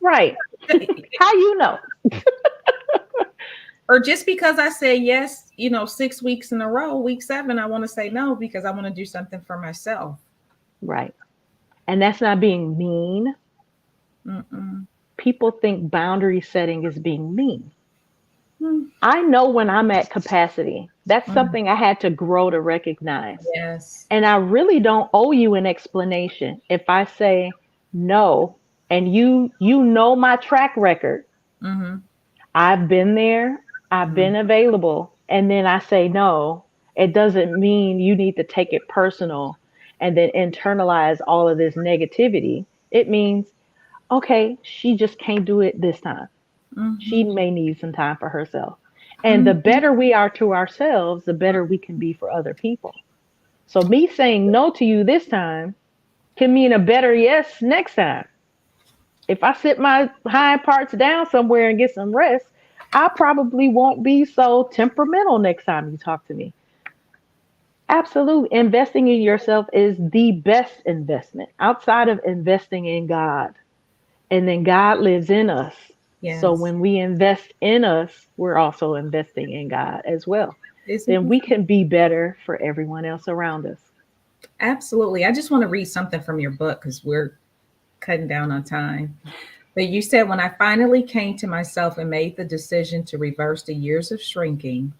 Right. How you know? or just because I say yes, 6 weeks in a row, week 7, I want to say no because I want to do something for myself. Right. And that's not being mean. Mm-mm. People think boundary setting is being mean. Mm. I know when I'm at capacity. That's Mm. something I had to grow to recognize. Yes. And I really don't owe you an explanation. If I say no and you know my track record, Mm-hmm. I've been there, I've Mm. been available, and then I say no, it doesn't mean you need to take it personal and then internalize all of this negativity. It means, okay, she just can't do it this time. She Mm-hmm. may need some time for herself. And the Mm-hmm. better we are to ourselves, the better we can be for other people. So me saying no to you this time can mean a better yes next time. If I sit my hind parts down somewhere and get some rest, I probably won't be so temperamental next time you talk to me. Absolutely. Investing in yourself is the best investment outside of investing in God. And then God lives in us. So Yes. when we invest in us, we're also investing in God as well. Isn't Then this we can be better for everyone else around us. absolutely? I just want to read something from your book because we're cutting down on time. But you said, when I finally came to myself and made the decision to reverse the years of shrinking,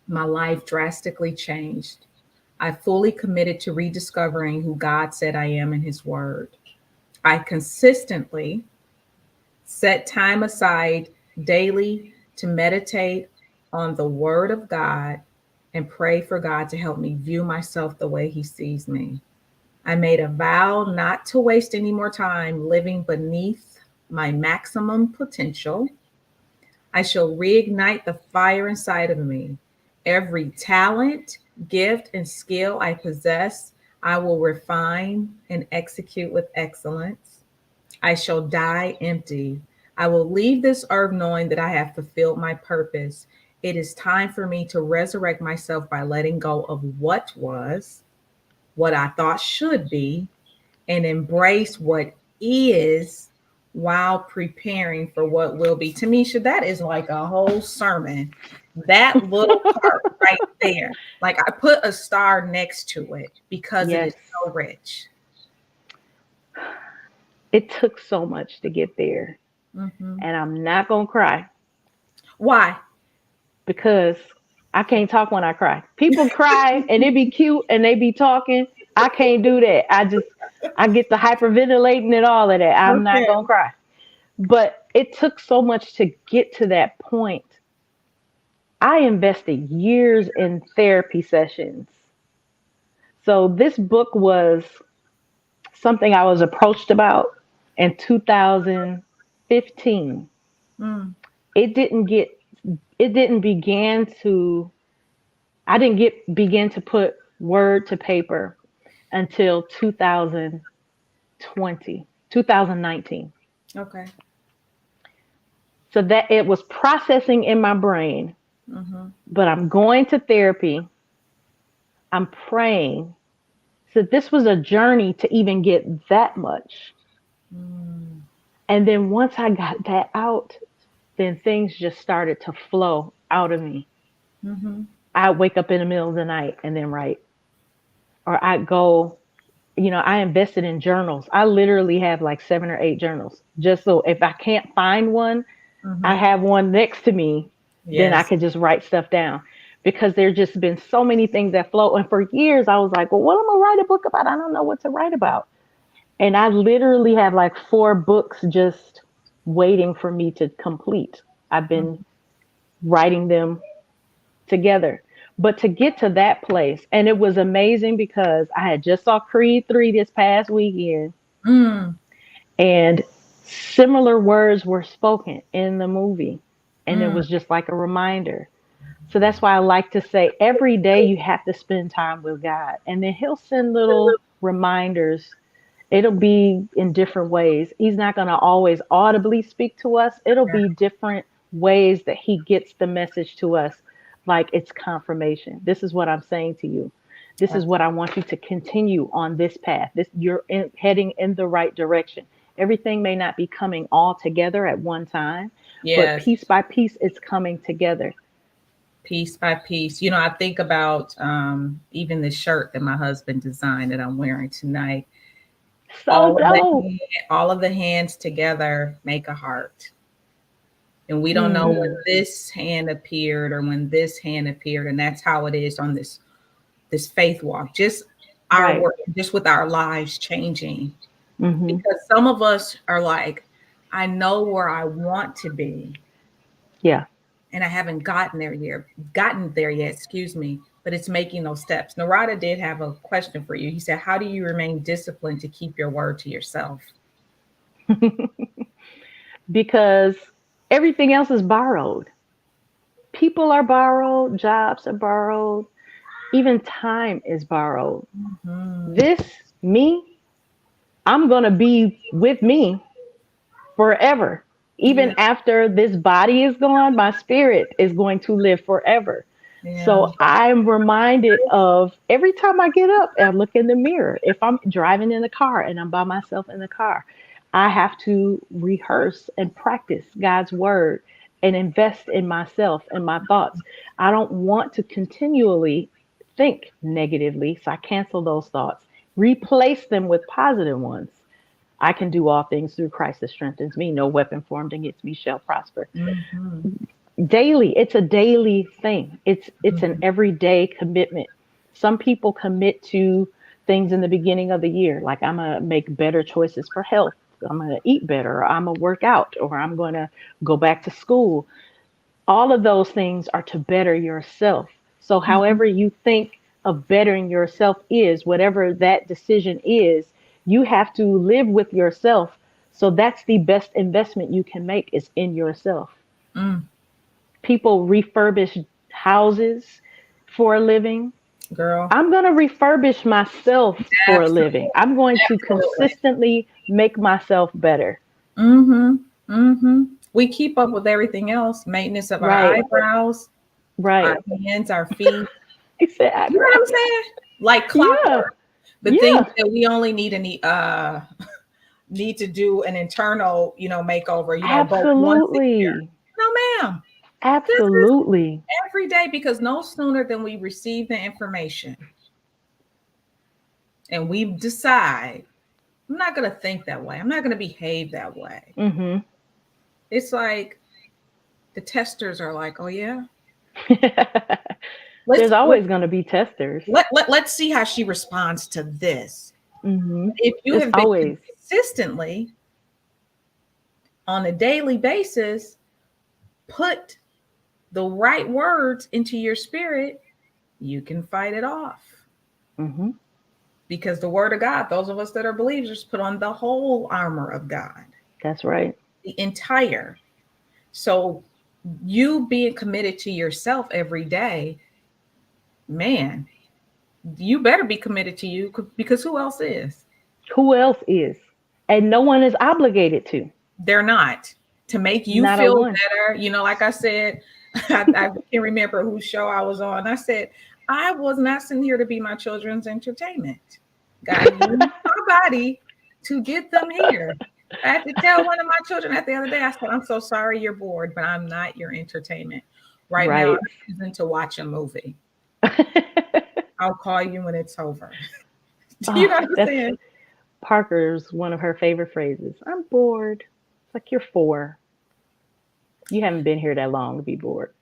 my life drastically changed. I fully committed to rediscovering who God said I am in His Word. I consistently set time aside daily to meditate on the Word of God and pray for God to help me view myself the way He sees me. I made a vow not to waste any more time living beneath my maximum potential. I shall reignite the fire inside of me. Every talent, gift, and skill I possess, I will refine and execute with excellence. I shall die empty. I will leave this earth knowing that I have fulfilled my purpose. It is time for me to resurrect myself by letting go of what was, what I thought should be, and embrace what is while preparing for what will be. Tamisha, that is like a whole sermon. That little part right there. Like, I put a star next to it because it is Yes. so rich. It took so much to get there. Hmm. And I'm not going to cry Why? because I can't talk when I cry. People cry and they be cute and they be talking. I can't do that. I get the hyperventilating and all of that. I'm not Okay. going to cry. But it took so much to get to that point. I invested years in therapy sessions. So this book was something I was approached about in 2015. Mm, It didn't get it didn't begin to I didn't get begin to put word to paper until 2020, 2019. okay. So that it was processing in my brain, Hmm. but I'm going to therapy, I'm praying. So this was a journey to even get that much. Mm, And then once I got that out, then things just started to flow out of me. hmm. I'd wake up in the middle of the night and then write. Or I'd go, I invested in journals. I literally have like 7 or 8 journals. Just so if I can't find one, I Hmm. have one next to me, then I Yes. could just write stuff down. Because there just been so many things that flow. And for years I was like, well, what am I gonna write a book about? I don't know what to write about. And I literally have like 4 books just waiting for me to complete. I've been writing them together. But to get to that place, and it was amazing because I had just saw Creed 3 this past weekend, Mm, and similar words were spoken in the movie. And it mm, was just like a reminder. So that's why I like to say every day you have to spend time with God. And then He'll send little reminders. It'll be in different ways. He's not going to always audibly speak to us. It'll be different ways that He gets the message to us, like it's confirmation. This is what I'm saying to you. This is what I want you to continue on this path. Heading in the right direction. Everything may not be coming all together at one time, but yes. piece by piece, it's coming together. Piece by piece. I think about even the shirt that my husband designed that I'm wearing tonight. So dope. All of the hands together make a heart. And we don't know when Hmm. this hand appeared or when this hand appeared. And that's how it is on this faith walk. Just our Right. work, just with our lives changing. Hmm. Because some of us are like, I know where I want to be, Yeah. and I haven't gotten there yet, excuse me, but it's making those steps. Narada did have a question for you. He said, how do you remain disciplined to keep your word to yourself? Because everything else is borrowed. People are borrowed, jobs are borrowed, even time is borrowed. Hmm. This, me, I'm going to be with me forever. Yeah. Even after this body is gone, my spirit is going to live forever. Yeah. So I'm reminded of every time I get up and look in the mirror, if I'm driving in the car and I'm by myself in the car, I have to rehearse and practice God's word and invest in myself and my thoughts. I don't want to continually think negatively, so I cancel those thoughts, replace them with positive ones. I can do all things through Christ that strengthens me. No weapon formed against me shall prosper. Mm-hmm. Daily, it's a daily thing. It's an Mm-hmm. everyday commitment. Some people commit to things in the beginning of the year, like I'm gonna make better choices for health, I'm gonna eat better, or I'm gonna work out, or I'm gonna go back to school. All of those things are to better yourself. So Mm-hmm. however you think of bettering yourself is, whatever that decision is, you have to live with yourself. So that's the best investment you can make, is in yourself. Mm. People refurbish houses for a living. Girl. I'm going to refurbish myself for a Absolutely. living. I'm going to Absolutely. consistently make myself better. Mm-hmm. Mm-hmm. We keep up with everything else, maintenance of our Right, eyebrows, our right. hands, our feet. He said You know eyebrows. what I'm saying? Like Yeah, clockwork. The things yeah, that we only need to do an internal, makeover, but once a year. absolutely. No, ma'am. This is Absolutely. every day because no sooner than we receive the information and we decide, I'm not going to think that way. I'm not going to behave that way. Hmm. It's like the testers are like, oh yeah, There's let's let, always going to be testers. let's see how she responds to this. Hmm. If you It's have been always. consistently on a daily basis, put the right words into your spirit, you can fight it off. Hmm. Because the word of God, those of us that are believers, put on the whole armor of God, That's right. the entire. So you being committed to yourself every day, man, you better be committed to you because who else is? Who else is? And no one is obligated to. They're not. To make you Not a feel one. better, like I said, I can't remember whose show I was on. I said, I was not sitting here to be my children's entertainment. God used my body to get them here. I had to tell one of my children at the other day, I said, I'm so sorry you're bored, but I'm not your entertainment. Right now, Right. I'm choosing to watch a movie. I'll call you when it's over. Do you know Oh, what I'm that's saying? Parker's one of her favorite phrases. I'm bored. It's like you're four. You haven't been here that long to be bored.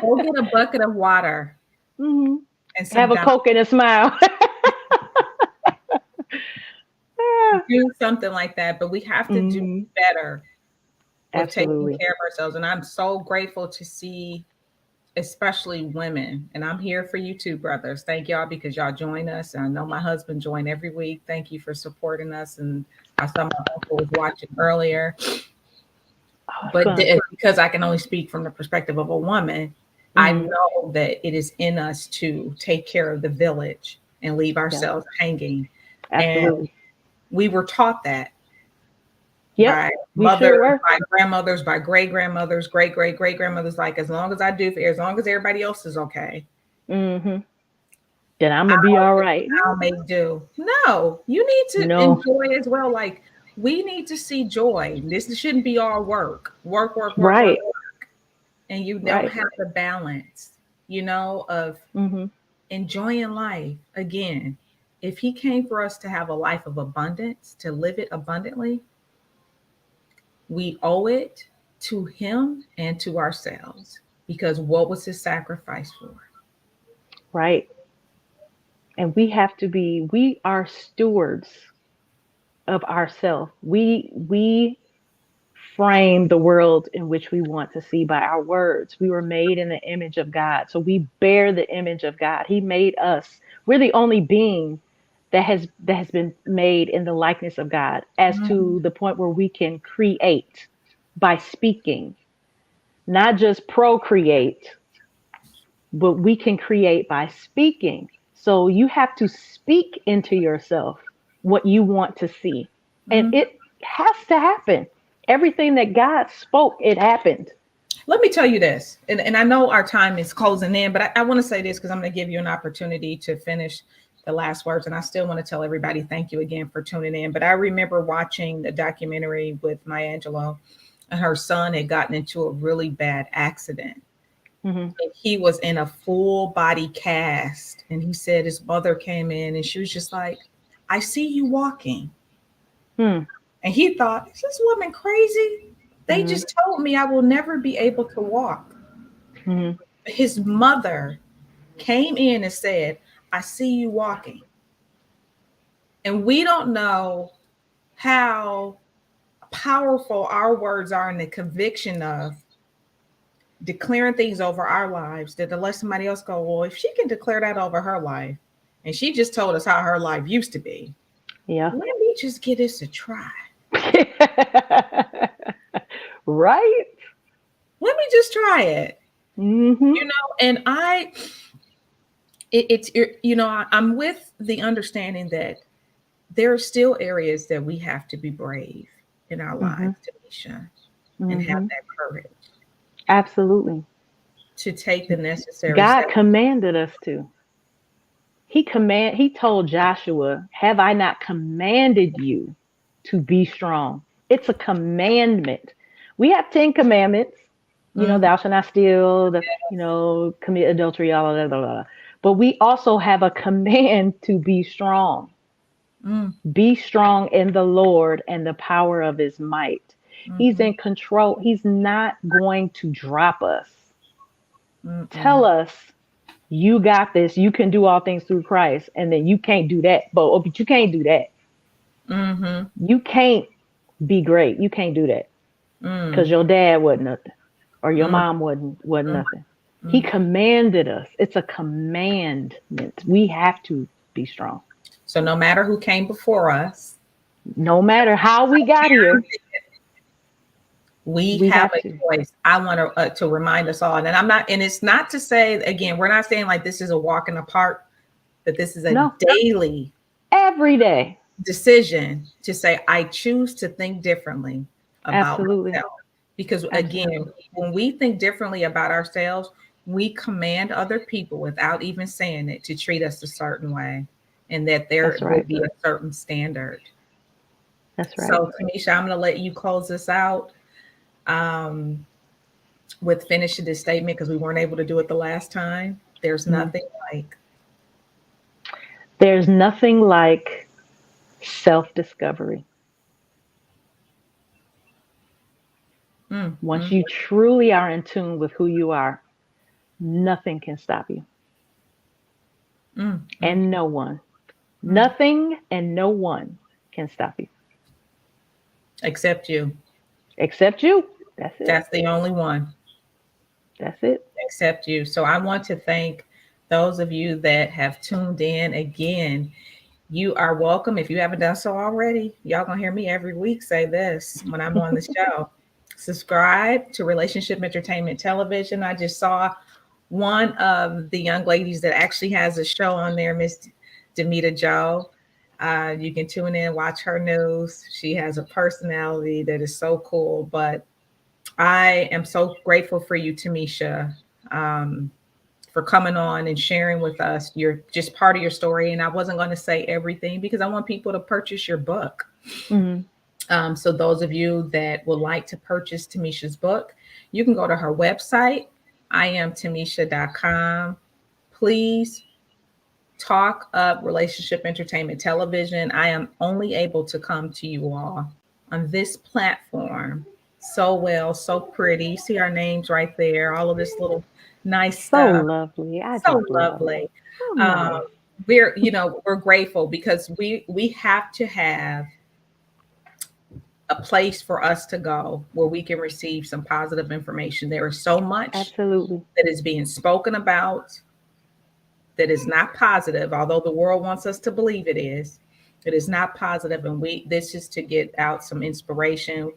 Go get a bucket of water Hmm. and some Have a Diet. Coke and a smile. Do something like that, but we have to do Hmm. better with taking Absolutely. care of ourselves. And I'm so grateful to see, especially women, and I'm here for you too, brothers. Thank y'all because y'all join us. And I know my husband joined every week. Thank you for supporting us. And I saw my uncle was watching earlier, Oh, it's but fun. because I can only speak from the perspective of a woman, I Hmm. know that it is in us to take care of the village and leave Yeah, ourselves hanging. And absolutely. we were taught that Yep, by we sure mothers, were. by grandmothers, by great grandmothers, great grandmothers. Like, as long as I do, as long as everybody else is okay, Hmm. Then I'm gonna be I'll, all right. I'll make do. No, you need to No, enjoy as well. Like, we need to see joy. This shouldn't be all work, right, and you don't right. have the balance, of Hmm. enjoying life. Again, if He came for us to have a life of abundance, to live it abundantly, we owe it to Him and to ourselves, because what was His sacrifice for? Right. And we have to be. We are stewards of ourselves. We frame the world in which we want to see by our words. We were made in the image of God. So we bear the image of God. He made us. We're the only being that has been made in the likeness of God, as Mhm. to the point where we can create by speaking, not just procreate, but we can create by speaking. So you have to speak into yourself what you want to see. And Mhm. it has to happen. Everything that God spoke, it happened. Let me tell you this, and I know our time is closing in, but I want to say this because I'm going to give you an opportunity to finish the last words. And I still want to tell everybody thank you again for tuning in. But I remember watching the documentary with Maya Angelou, and her son had gotten into a really bad accident. Mm-hmm. And he was in a full body cast. And he said his mother came in and she was just like, I see you walking. Mm. And he thought, is this woman crazy? They Mm-hmm. just told me I will never be able to walk. Mm-hmm. His mother came in and said, I see you walking. And we don't know how powerful our words are in the conviction of declaring things over our lives that to let somebody else go, well, if she can declare that over her life, and she just told us how her life used to be, Yeah. let me just give this a try. Right? Let me just try it. Mm-hmm. And I'm with the understanding that there are still areas that we have to be brave in our Mm-hmm. lives, Timisha, and have Mm-hmm. that courage Absolutely. to take the necessary God steps. commanded us to. He told Joshua, "Have I not commanded you to be strong?" It's a commandment. We have 10 commandments. Mm, Thou shalt not steal, commit adultery, all of that, blah, blah, blah. But we also have a command to be strong. mm, Be strong in the Lord and the power of his might. He's mhm, in control. He's not going to drop us. mm-mm, Tell us you got this. You can do all things through Christ. And then you can't do that. But you can't do that. mhm, You can't be great. You can't do that because mm, your dad wasn't nothing or your mm, mom wasn't mm, nothing. He mm. commanded us. It's a commandment. We have to be strong. So no matter who came before us, No matter how we got here, we we have have a to. choice. I want to remind us all, and I'm not, and it's not to say again, we're not saying like this is a walk in the park, but this is a No, daily every day. decision to say, I choose to think differently about Absolutely. myself. Because again, Absolutely. when we think differently about ourselves, we command other people without even saying it to treat us a certain way and that there That's will right. be a certain standard. That's right. So, Tamisha, I'm going to let you close this out um, with finishing this statement because we weren't able to do it the last time. There's Mhm. nothing like, There's nothing like self discovery. Once mm, you truly are in tune with who you are, nothing can stop you. mm, mm, And no one, mm, nothing and no one can stop you except you. except you. That's it. That's the only one. That's it. Accept you. So I want to thank those of you that have tuned in again. You are welcome. If you haven't done so already, y'all gonna hear me every week say this when I'm on the show. Subscribe to Relationship Entertainment Television. I just saw one of the young ladies that actually has a show on there, Miss Demita Joe. You can tune in, watch her news. She has a personality that is so cool. But I am so grateful for you, Timisha, um, for coming on and sharing with us. You're just part of your story. And I wasn't going to say everything because I want people to purchase your book. Hmm. So, those of you that would like to purchase Timisha's book, you can go to her website, iamtamisha.com. Please talk up Relationship Entertainment Television. I am only able to come to you all on this platform so well, so pretty. You see our names right there, all of this little nice So stuff. lovely. I So just love it. lovely. So Um, nice. we're grateful because we have to have a place for us to go where we can receive some positive information. There is so much Absolutely. that is being spoken about that is not positive, although the world wants us to believe it is. It is not positive, and we this is to get out some inspiration.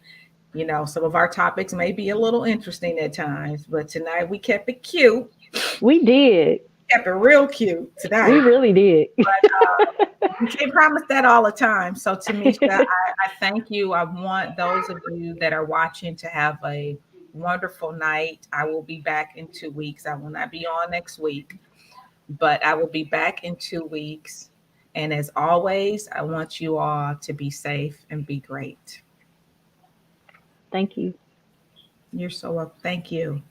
Some of our topics may be a little interesting at times, but tonight we kept it cute, We did. kept it real cute We tonight. really did. You can't promise that all the time. So, Tamisha, I thank you. I want those of you that are watching to have a wonderful night. I will be back in 2 weeks. I will not be on next week, but I will be back in 2 weeks. And as always, I want you all to be safe and be great. Thank you. You're so welcome. Thank you.